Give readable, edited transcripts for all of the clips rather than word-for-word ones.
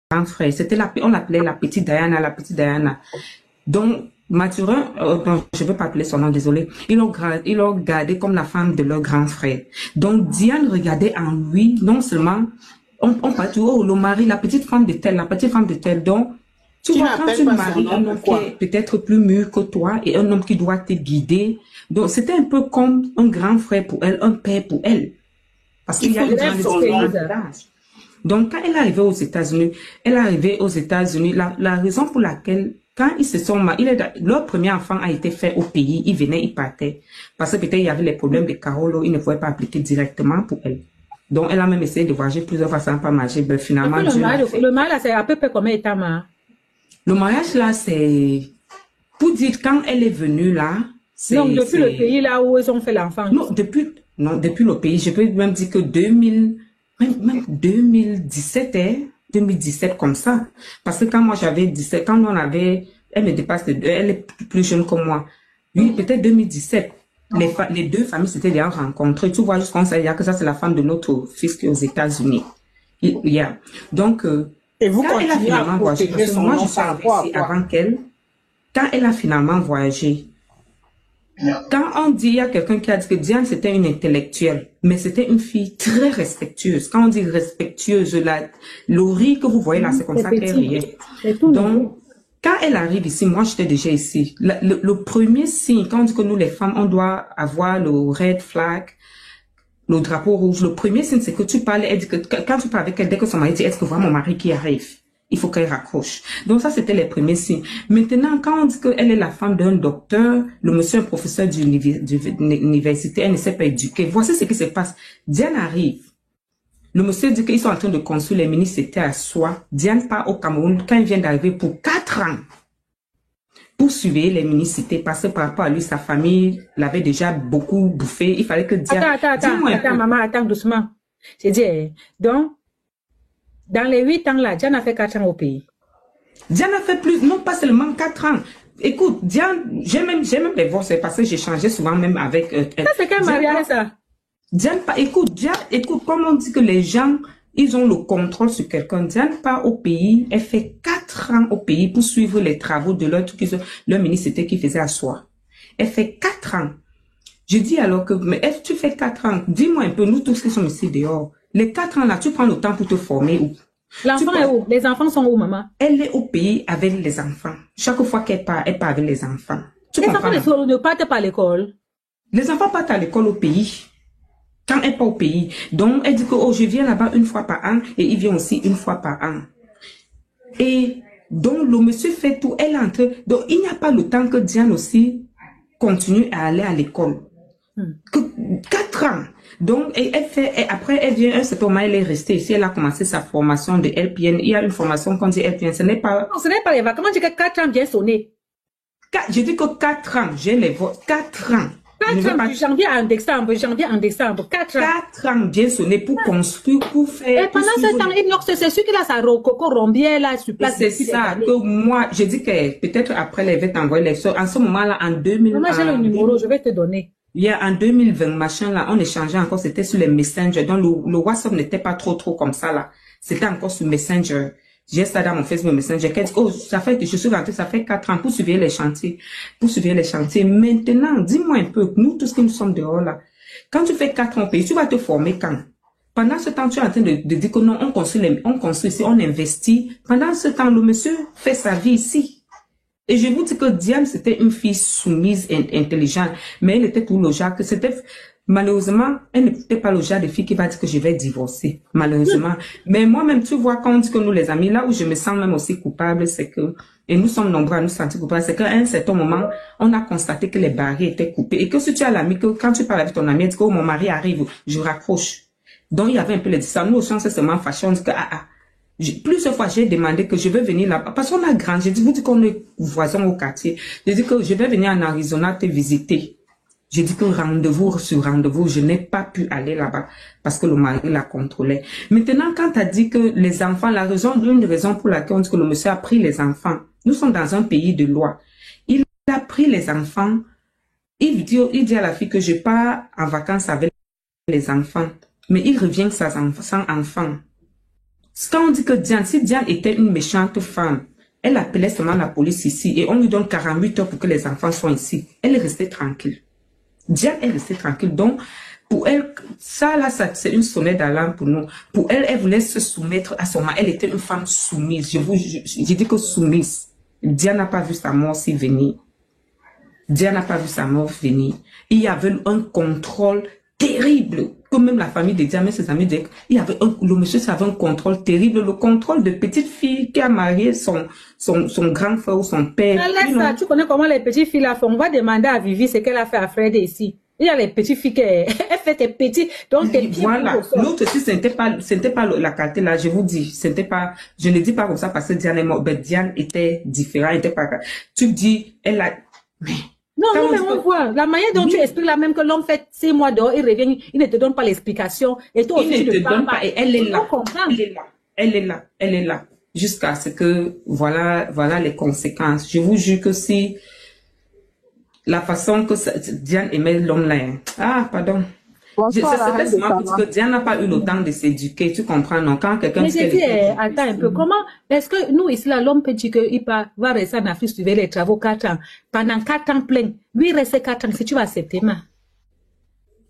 grand frère. On l'appelait la petite Diana, la petite Diana. Donc, Mathurin, non, je ne veux pas appeler son nom, désolé. Ils l'ont gardé comme la femme de leur grand frère. Donc, Diane regardait en lui, non seulement, on parle toujours, oh, le mari, la petite femme de tel, la petite femme de tel. Donc, tu vois, quand tu maries un homme qui est peut-être plus mûr que toi et un homme qui doit te guider, donc c'était un peu comme un grand frère pour elle, un père pour elle. Parce qu'il y a une grande différence d'âge. Donc, quand elle est arrivée aux États-Unis, la raison pour laquelle, quand ils se sont mariés, leur premier enfant a été fait au pays, ils venaient, ils partaient. Parce que peut-être il y avait les problèmes de Carolo, ils ne pouvaient pas appliquer directement pour elle. Donc, elle a même essayé de voyager plusieurs fois sans pas marcher. Ben, finalement, le mariage, là, c'est à peu près combien de temps, Le mariage, là, c'est... Pour dire, quand elle est venue, là... Donc, depuis le pays, là, où ils ont fait l'enfant? Non, depuis le pays, je peux même dire que 2017, 2017 comme ça. Parce que quand moi j'avais 17, quand elle me dépasse elle est plus jeune que moi. Oui, peut-être 2017. Les deux familles s'étaient déjà rencontrées. Tu vois, jusqu'à ça, il y a que ça, c'est la femme de notre fils qui est aux États-Unis. Donc, et vous quand elle a finalement voyagé, parce que moi je suis arrivée ici avant qu'elle, quand elle a finalement voyagé, quand on dit, il y a quelqu'un qui a dit que Diane, c'était une intellectuelle, mais c'était une fille très respectueuse. Quand on dit respectueuse, Laurie que vous voyez là, c'est comme ça qu'elle riait. Donc, quand elle arrive ici, moi, j'étais déjà ici. Le premier signe, quand on dit que nous, les femmes, on doit avoir le red flag, le drapeau rouge, le premier signe, c'est que tu parles, elle dit que quand tu parles avec elle, dès que son mari dit, est-ce que voilà mon mari qui arrive? Il faut qu'elle raccroche. Donc ça, c'était les premiers signes. Maintenant, quand on dit qu'elle est la femme d'un docteur, le monsieur est professeur d'université, elle ne s'est pas éduquée. Voici ce qui se passe. Diane arrive. Le monsieur dit qu'ils sont en train de construire les mini-cités à soi. Diane part au Cameroun quand il vient d'arriver pour 4 ans. Pour surveiller les mini-cités, parce que par rapport à lui, sa famille l'avait déjà beaucoup bouffé. Il fallait que Diane... Attends, maman, attends doucement. J'ai dit, donc, dans les 8 ans là, Diane a fait 4 ans au pays. Diane a fait plus, non pas seulement 4 ans. Écoute, Diane, j'ai même les voix, c'est parce que j'ai changé souvent même avec... ça, c'est quel mariage ça? Diane, écoute, comme on dit que les gens, ils ont le contrôle sur quelqu'un. Diane part au pays, elle fait 4 ans au pays pour suivre les travaux de leur ministère qui faisait à soi. Elle fait 4 ans. Je dis alors que, mais tu fais 4 ans, dis-moi un peu, nous tous qui sommes ici dehors, les 4 ans là, tu prends le temps pour te former où? L'enfant est où? Les enfants sont où, maman? Elle est au pays avec les enfants. Chaque fois qu'elle part, elle part avec les enfants. Les enfants ne partent pas à l'école? Les enfants partent à l'école au pays. Quand elle part au pays. Donc, elle dit que, oh, je viens là-bas une fois par an et il vient aussi une fois par an. Et donc, le monsieur fait tout, elle entre. Donc, il n'y a pas le temps que Diane aussi continue à aller à l'école. 4 ans. Donc, après, elle vient, un certain moment, elle est restée ici, elle a commencé sa formation de LPN. Il y a une formation qu'on dit LPN, ce n'est pas... Non, ce n'est pas les vacances. Comment tu dis que 4 ans bien sonné? Je dis que 4 ans, j'ai les voix, 4 ans. 4 ans, du janvier en décembre, 4 ans. 4 ans bien sonné pour construire, pour faire... Et pendant ce temps, c'est sûr qu'il a sa coco rombière là sur place. C'est ça que moi, je dis que peut-être après, elle va t'envoyer les choses. En ce moment-là, en 2000... Maman, j'ai le numéro, je vais te donner. Il y a en 2020, machin là, on échangeait encore, c'était sur les Messenger. Donc le WhatsApp n'était pas trop comme ça là. C'était encore sur Messenger. J'ai ça dans mon Facebook Messenger. Qu'elle dit, oh, je suis rentrée, ça fait 4 ans pour suivre les chantiers. Maintenant, dis-moi un peu, nous tous qui nous sommes dehors là, quand tu fais 4 ans au pays, tu vas te former quand? Pendant ce temps, tu es en train de dire que non, on construit ici, on investit. Pendant ce temps, le monsieur fait sa vie ici. Et je vous dis que Diane, c'était une fille soumise et intelligente, mais elle était tout le genre que c'était, malheureusement, elle n'était pas le genre de fille qui va dire que je vais divorcer, malheureusement. Mais moi-même, tu vois, quand on dit que nous, les amis, là où je me sens même aussi coupable, c'est que, et nous sommes nombreux à nous sentir coupables, c'est qu'à un certain moment, on a constaté que les barrières étaient coupées et que si tu as l'ami, que quand tu parles avec ton ami, elle dit que oh, mon mari arrive, je raccroche. Donc, il y avait un peu les distance. Nous, au sens, c'est seulement fâché, on dit que, plusieurs fois, j'ai demandé que je veux venir là-bas. Parce qu'on a grandi. J'ai dit, vous dites qu'on est voisins au quartier. J'ai dit que je vais venir en Arizona te visiter. J'ai dit que rendez-vous sur rendez-vous, je n'ai pas pu aller là-bas parce que le mari la contrôlait. Maintenant, quand tu as dit que les enfants, l'une des raisons pour laquelle on dit que le monsieur a pris les enfants, nous sommes dans un pays de loi. Il a pris les enfants. Il dit à la fille que je pars en vacances avec les enfants. Mais il revient sans enfant. Quand on dit que Diane, si Diane était une méchante femme, elle appelait seulement la police ici et on lui donne 48 heures pour que les enfants soient ici. Elle est restée tranquille. Diane est restée tranquille. Donc, pour elle, ça là, c'est une sonnette d'alarme pour nous. Pour elle, elle voulait se soumettre à son mari. Elle était une femme soumise. Je dis que soumise. Diane n'a pas vu sa mort si venir. Diane n'a pas vu sa mort venir. Il y avait un contrôle terrible. Que même la famille de Diane, même ses amis disaient, le monsieur avait un contrôle terrible. Le contrôle de petite fille qui a marié son grand frère ou son père. Laisse ça, tu connais comment les petites filles la font. On va demander à Vivi ce qu'elle a fait à Fred ici. Il y a les petites filles elle fait tes petits, donc tes pieds. Voilà. L'autre aussi, c'était pas la qualité là, je vous dis. C'était pas, je ne dis pas comme ça parce que Diane est morte. Ben, Diane était différente, était pas, tu dis, elle a, mais, non, mais on voit. La manière dont tu expliques la même que l'homme fait 6 mois dehors, il revient, il ne te donne pas l'explication. Et toi aussi, il ne te donne pas. Et elle est là. Elle est là. Elle est là. Elle est là. Jusqu'à ce que, voilà les conséquences. Je vous jure que si, la façon que Diane aimait l'homme là, ah, pardon. C'était seulement parce que Diane n'a pas eu le temps de s'éduquer, tu comprends, non? Quand quelqu'un... Mais j'ai dit, attends un peu, comment, est-ce que nous, ici, là, l'homme peut dire qu'il va rester en Afrique, suivre les travaux 4 ans, pendant 4 ans plein, lui, rester 4 ans, si tu vas accepter, ma?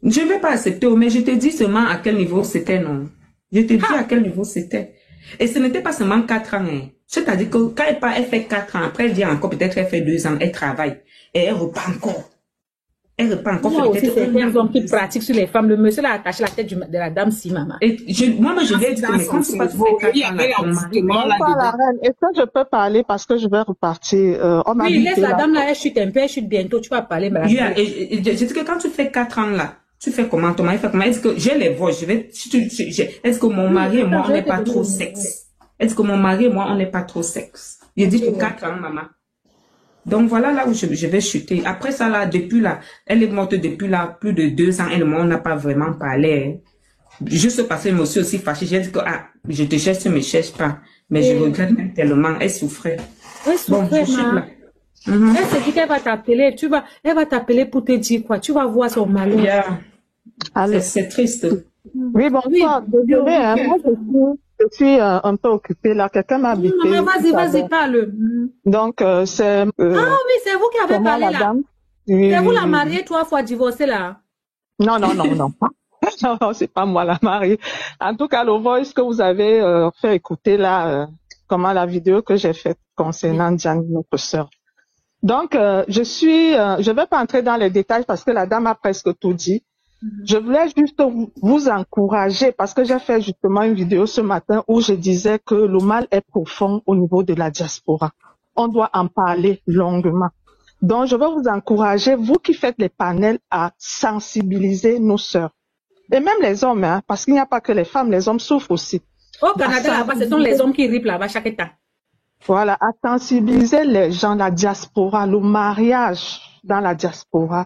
Je ne vais pas accepter, mais je te dis seulement à quel niveau c'était, non? Je te dis à quel niveau c'était. Et ce n'était pas seulement 4 ans, hein. C'est-à-dire que quand elle fait 4 ans, après elle vient encore, peut-être elle fait 2 ans, elle travaille, et elle repart encore. Elle repart encore. Il y a aussi certains hommes qui pratiquent sur les femmes. Le monsieur l'a attaché la tête de la dame si, maman. Et moi, je vais dire, mais quand tu passes est-ce que je peux parler parce que je vais repartir? Oui, laisse la dame là, elle chute un peu, elle chute bientôt, tu vas parler. Je dis que quand tu fais 4 ans là, tu fais comment? Ton mari fait comment? Est-ce que j'ai les voix? Est-ce que mon mari et moi, on n'est pas trop sexe? Est-ce que mon mari et moi, on n'est pas trop sexe? Je dis pour 4 ans, maman. Donc voilà là où je vais chuter. Après ça là, depuis là, elle est morte depuis là plus de 2 ans. Elle et moi, on n'a pas vraiment parlé. Juste parce que je me suis aussi fâchée. J'ai dit que je te cherche, tu me cherches pas. Mais je regrette même tellement. Elle souffrait. Elle souffrait, bon, je suis là. Elle se dit qu'elle va t'appeler. Elle va t'appeler pour te dire quoi. Tu vas voir son malheur. Yeah. C'est triste. Oui, bonsoir. Désolée, hein, moi je suis un peu occupée là. Quelqu'un m'a invité. Non, vas-y, parle. Donc, c'est... ah oui, c'est vous qui avez parlé là. Oui, c'est vous la mariée 3 fois divorcée là. Non. Non, c'est pas moi la mariée. En tout cas, le voice que vous avez fait écouter là, comment la vidéo que j'ai faite concernant Diane, notre sœur. Donc, je vais pas entrer dans les détails parce que la dame a presque tout dit. Je voulais juste vous encourager parce que j'ai fait justement une vidéo ce matin où je disais que le mal est profond au niveau de la diaspora. On doit en parler longuement. Donc, je veux vous encourager, vous qui faites les panels, à sensibiliser nos sœurs. Et même les hommes, hein, parce qu'il n'y a pas que les femmes, les hommes souffrent aussi. Au Canada, là-bas, ce sont les hommes qui ripent là-bas chaque temps. Voilà, à sensibiliser les gens, la diaspora, le mariage dans la diaspora.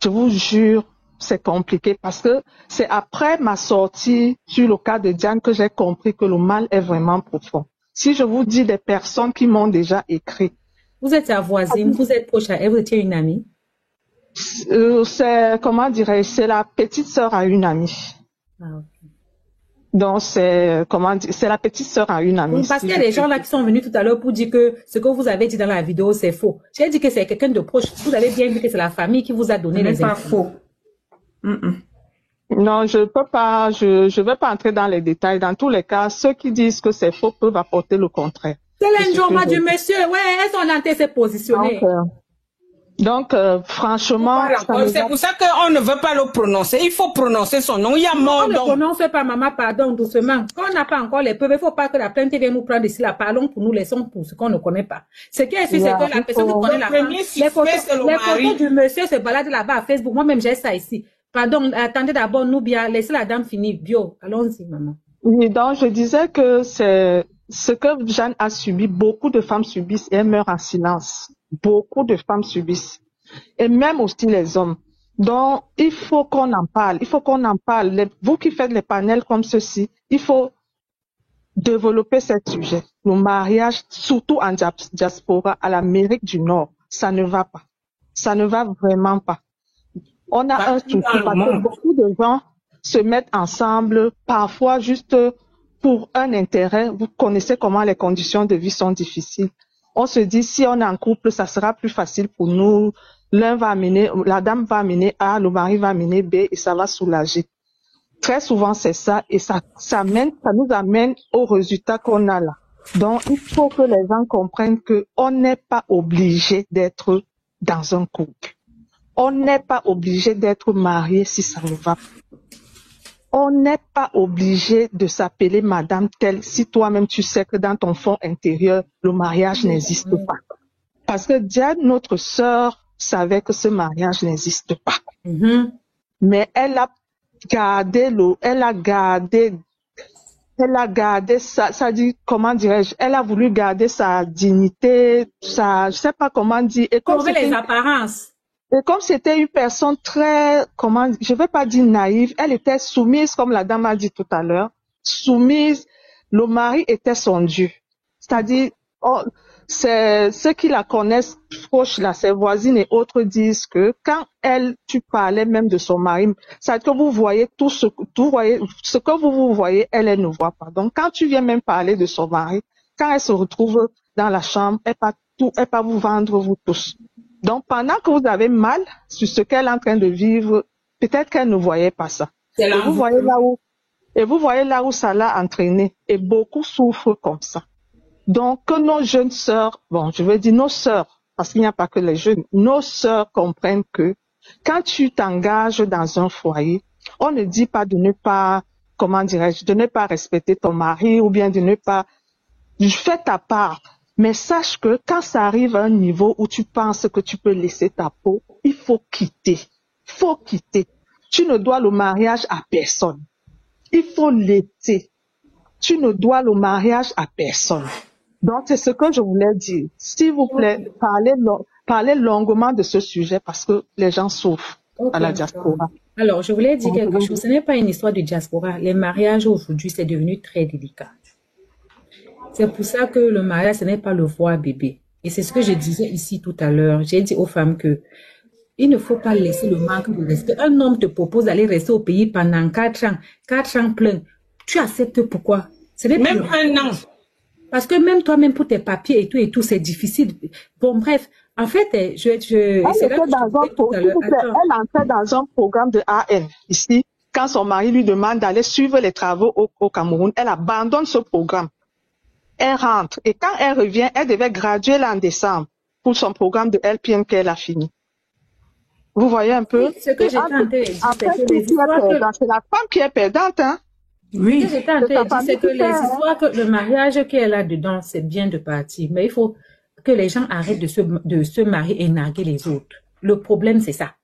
Je vous jure, c'est compliqué parce que c'est après ma sortie sur le cas de Diane que j'ai compris que le mal est vraiment profond. Si je vous dis des personnes qui m'ont déjà écrit. Vous êtes sa voisine, vous êtes proche à elle, vous étiez une amie? C'est, comment dirais-je, c'est la petite sœur à une amie. Ah, ok. Donc c'est, comment dire, c'est la petite sœur à une amie. Oui, parce qu'il y a des gens là qui sont venus tout à l'heure pour dire que ce que vous avez dit dans la vidéo, c'est faux. J'ai dit que c'est quelqu'un de proche. Vous avez bien vu que c'est la famille qui vous a donné les infos. C'est pas faux. Non, je peux pas, je vais pas entrer dans les détails. Dans tous les cas, ceux qui disent que c'est faux peuvent apporter le contraire. C'est l'enjouement du monsieur, ouais, elles sont en train de se positionner. Donc, franchement... C'est pour ça qu'on ne veut pas le prononcer. Il faut prononcer son nom. Il y a mort. On ne prononce pas, maman, pardon, doucement. Quand on n'a pas encore les preuves, il ne faut pas que la plainte vienne nous prendre ici. Là, parlons pour nous, laissons pour ce qu'on ne connaît pas. Ce qui est sûr, c'est que la personne qui connaît la femme, les photos du monsieur se baladent là-bas à Facebook. Moi-même, j'ai ça ici. Pardon, attendez d'abord, nous bien, laissez la dame finir. Bio, allons-y, maman. Oui, donc je disais que c'est ce que Jeanne a subi. Beaucoup de femmes subissent et elles meurent en silence. Beaucoup de femmes subissent. Et même aussi les hommes. Donc, il faut qu'on en parle. Il faut qu'on en parle. Vous qui faites les panels comme ceci, il faut développer ce sujet. Le mariage, surtout en diaspora, à l'Amérique du Nord, ça ne va pas. Ça ne va vraiment pas. On a un souci parce que beaucoup de gens se mettent ensemble, parfois juste pour un intérêt. Vous connaissez comment les conditions de vie sont difficiles. On se dit, si on est en couple, ça sera plus facile pour nous. L'un va amener, la dame va amener A, le mari va amener B et ça va soulager. Très souvent, c'est ça et ça nous amène au résultat qu'on a là. Donc, il faut que les gens comprennent que on n'est pas obligé d'être dans un couple. On n'est pas obligé d'être marié si ça ne va pas. On n'est pas obligé de s'appeler madame telle si toi-même tu sais que dans ton fond intérieur, le mariage n'existe pas. Parce que Diane, notre sœur, savait que ce mariage n'existe pas. Mais elle a gardé ça dit, comment dirais-je, elle a voulu garder sa dignité, je sais pas comment dire. Et comme les apparences. Et comme c'était une personne très, je vais pas dire naïve, elle était soumise, comme la dame a dit tout à l'heure, soumise, le mari était son Dieu. C'est-à-dire, c'est ceux qui la connaissent proche là, ses voisines et autres disent que quand tu parlais même de son mari, c'est que vous voyez ce que vous voyez, elle ne voit pas. Donc, quand tu viens même parler de son mari, quand elle se retrouve dans la chambre, elle va vous vendre vous tous. Donc, pendant que vous avez mal sur ce qu'elle est en train de vivre, peut-être qu'elle ne voyait pas ça. Et vous voyez là où ça l'a entraîné. Et beaucoup souffrent comme ça. Donc, que nos jeunes sœurs, je veux dire nos sœurs, parce qu'il n'y a pas que les jeunes, nos sœurs comprennent que quand tu t'engages dans un foyer, on ne dit pas de ne pas, de ne pas respecter ton mari ou bien de ne pas, fais ta part. Mais sache que quand ça arrive à un niveau où tu penses que tu peux laisser ta peau, il faut quitter. Tu ne dois le mariage à personne. Il faut l'été. Tu ne dois le mariage à personne. Donc, c'est ce que je voulais dire. S'il vous plaît, parlez longuement de ce sujet parce que les gens souffrent à la diaspora. Alors, je voulais dire quelque chose. Ce n'est pas une histoire de diaspora. Les mariages aujourd'hui, c'est devenu très délicat. C'est pour ça que le mariage, ce n'est pas le voir bébé. Et c'est ce que je disais ici tout à l'heure. J'ai dit aux femmes que il ne faut pas laisser le manque de respect. Un homme te propose d'aller rester au pays pendant 4 ans pleins. Tu acceptes pourquoi? Ce n'est même un an. Parce que même toi-même pour tes papiers et tout, c'est difficile. Bon, bref, en fait, elle entrait dans un programme de AN ici. Quand son mari lui demande d'aller suivre les travaux au Cameroun, elle abandonne ce programme. Elle rentre et quand elle revient, elle devait graduer là en décembre pour son programme de LPN qu'elle a fini. Vous voyez un peu? Ce que j'étais en train de dire, c'est la femme qui est perdante, hein? Oui. Ce que j'étais en train de dire, c'est que les histoires, que le mariage qu'elle a dedans, c'est bien de partir, mais il faut que les gens arrêtent de se marier et narguer les autres. Le problème, c'est ça.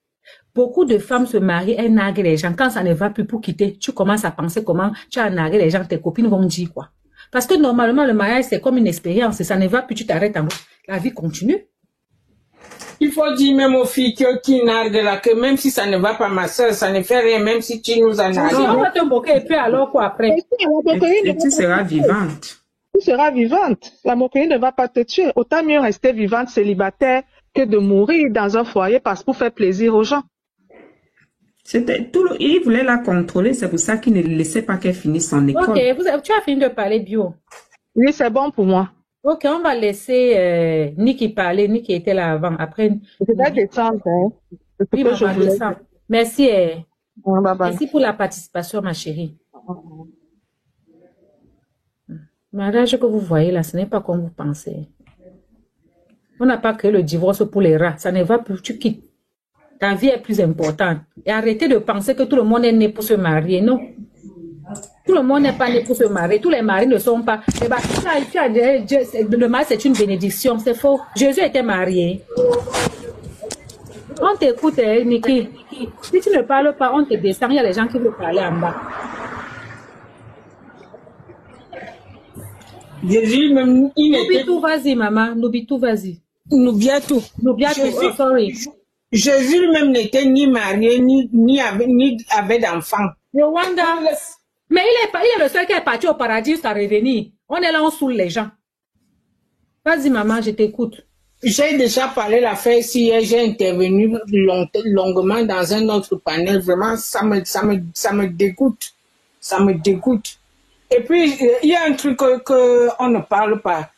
Beaucoup de femmes se marient et narguent les gens. Quand ça ne va plus pour quitter, tu commences à penser comment tu as nargué les gens, tes copines vont dire quoi. Parce que normalement, le mariage, c'est comme une expérience. Ça ne va plus, tu t'arrêtes en route. La vie continue. Il faut dire même aux filles qui narguent là, que même si ça ne va pas, ma soeur, ça ne fait rien, même si tu nous en nargues. On va te moquer et puis alors quoi après? Et tu seras vivante. Tu seras vivante. La moquerie ne va pas te tuer. Autant mieux rester vivante, célibataire, que de mourir dans un foyer pour faire plaisir aux gens. Il voulait la contrôler, c'est pour ça qu'il ne laissait pas qu'elle finisse son école. Ok, tu as fini de parler bio. Oui, c'est bon pour moi. Ok, on va laisser Niki parler. Niki était là avant. Après, je vais descendre. Oui, maman, descendre. Merci. Bye bye. Merci pour la participation, ma chérie. Le mariage que vous voyez là, ce n'est pas comme vous pensez. On n'a pas créé le divorce pour les rats. Ça ne va plus, tu quittes. Ta vie est plus importante. Et arrêtez de penser que tout le monde est né pour se marier. Non. Tout le monde n'est pas né pour se marier. Tous les maris ne sont pas. Le mariage, c'est une bénédiction. C'est faux. Jésus était marié. On t'écoute, Niki. Si tu ne parles pas, on te descend. Il y a les gens qui veulent parler en bas. Jésus, même, N'oublie tout, vas-y, maman. N'oublie tout, vas-y. N'oublie tout. N'oublie tout. Sorry. Jésus lui-même n'était ni marié, ni avait d'enfant. Rwanda. Mais il est le seul qui est parti au paradis jusqu'à revenir. On est là, on saoule les gens. Vas-y, maman, je t'écoute. J'ai déjà parlé l'affaire ici, j'ai intervenu longuement dans un autre panel. Vraiment, ça me dégoûte. Ça me dégoûte. Et puis, il y a un truc qu'on ne parle pas.